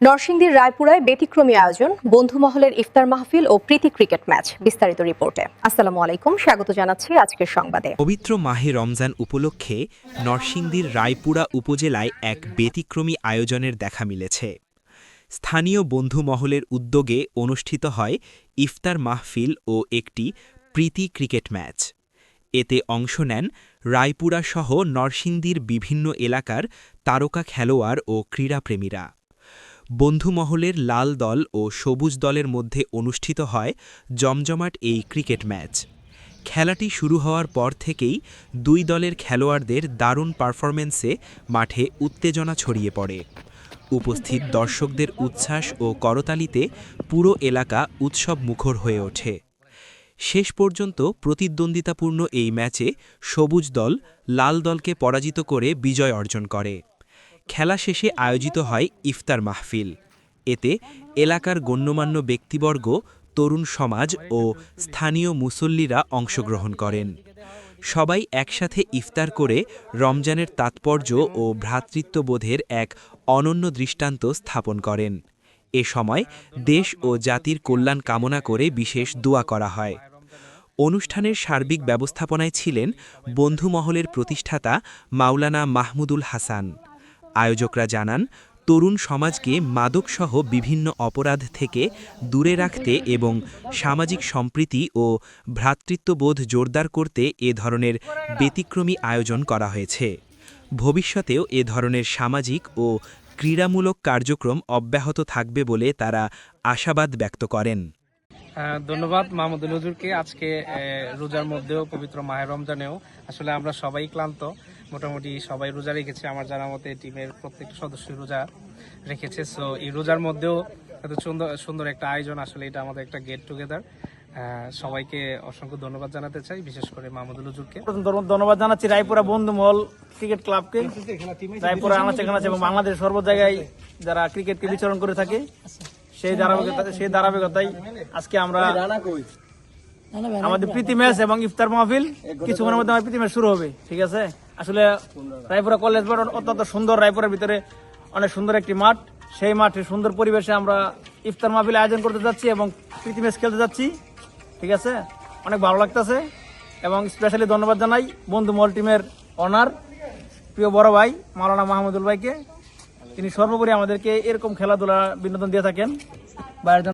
নরসিংদীর রায়পুরায় ব্যতিক্রমী আয়োজন, বন্ধুমহলের ইফতার মাহফিল ও প্রীতি ক্রিকেট ম্যাচ। বিস্তারিত রিপোর্টে। আসসালামু আলাইকুম, স্বাগত জানাচ্ছি আজকের সংবাদে। পবিত্র মাহে রমজান উপলক্ষে নরসিংদীর রায়পুরা উপজেলায় এক ব্যতিক্রমী আয়োজনের দেখা মিলেছে। স্থানীয় বন্ধুমহলের উদ্যোগে অনুষ্ঠিত হয় ইফতার মাহফিল ও একটি প্রীতি ক্রিকেট ম্যাচ। এতে অংশ নেন রায়পুরা সহ নরসিংদীর বিভিন্ন এলাকার তারকা খেলোয়াড় ও ক্রীড়াপ্রেমীরা। বন্ধুমহলের লাল দল ও সবুজ দলের মধ্যে অনুষ্ঠিত হয় জমজমাট এই ক্রিকেট ম্যাচ। খেলাটি শুরু হওয়ার পর থেকেই দুই দলের খেলোয়াড়দের দারুণ পারফরম্যান্সে মাঠে উত্তেজনা ছড়িয়ে পড়ে। উপস্থিত দর্শকদের উচ্ছ্বাস ও করতালিতে পুরো এলাকা উৎসব মুখর হয়ে ওঠে। শেষ পর্যন্ত প্রতিদ্বন্দ্বিতাপূর্ণ এই ম্যাচে সবুজ দল লাল দলকে পরাজিত করে বিজয় অর্জন করে। খেলা শেষে আয়োজিত হয় ইফতার মাহফিল। এতে এলাকার গণ্যমান্য ব্যক্তিবর্গ, তরুণ সমাজ ও স্থানীয় মুসল্লিরা অংশগ্রহণ করেন। সবাই একসাথে ইফতার করে রমজানের তাৎপর্য ও ভ্রাতৃত্ববোধের এক অনন্য দৃষ্টান্ত স্থাপন করেন। এ সময় দেশ ও জাতির কল্যাণ কামনা করে বিশেষ দোয়া করা হয়। অনুষ্ঠানের সার্বিক ব্যবস্থাপনায় ছিলেন বন্ধুমহলের প্রতিষ্ঠাতা মাওলানা মাহমুদুল হাসান। আয়োজকরা জানান, তরুণ সমাজকে মাদকসহ বিভিন্ন অপরাধ থেকে দূরে রাখতে এবং সামাজিক সম্প্রীতি ও ভ্রাতৃত্ববোধ জোরদার করতে এ ধরনের ব্যতিক্রমী আয়োজন করা হয়েছে। ভবিষ্যতেও এ ধরনের সামাজিক ও ক্রীড়ামূলক কার্যক্রম অব্যাহত থাকবে বলে তারা আশাবাদ ব্যক্ত করেন। ধন্যবাদ মাহমুদুল হুজুরকে। আজকে রোজার মধ্যেও পবিত্র মাহে রমজানেও আসলে আমরা সবাই ক্লান্ত, মোটামুটি সবাই রোজা রেখেছে। আমার জানা মতে টিমের প্রত্যেকটা সদস্য রোজা রেখেছে। সো এই রোজার মধ্যেও এত সুন্দর একটা আয়োজন, আসলে এটা আমাদের একটা গেট টুগেদার। সবাইকে অসংখ্য ধন্যবাদ জানাতে চাই, বিশেষ করে মাহমুদুল হুজুরকে ধন্যবাদ জানাচ্ছি রায়পুরা বন্ধুমহল ক্রিকেট ক্লাবকে, রায়পুরা আনাচে কানাচে এবং বাংলাদেশ সর্ব জায়গায় যারা ক্রিকেটকে বিচরণ করে থাকে সেই ধারাবাহিকতায় আজকে আমরা আমাদের প্রীতি ম্যাচ এবং ইফতার মাহফিল কিছুক্ষণের মধ্যে আমার প্রীতি ম্যাচ শুরু হবে। ঠিক আছে, আসলে রায়পুরা কলেজ মাঠ অত্যন্ত সুন্দর, রায়পুরের ভিতরে অনেক সুন্দর একটি মাঠ। সেই মাঠে সুন্দর পরিবেশে আমরা ইফতার মাহফিল আয়োজন করতে যাচ্ছি এবং প্রীতি ম্যাচ খেলতে যাচ্ছি। ঠিক আছে, অনেক ভালো লাগতেছে এবং স্পেশালি ধন্যবাদ জানাই বন্ধুমহল টিমের অনার প্রিয় বড় ভাই মাওলানা মাহমুদুল ভাইকে। তিনি সর্বোপরি আমাদেরকে এরকম খেলাধুলা বিনোদন দিয়ে থাকেন।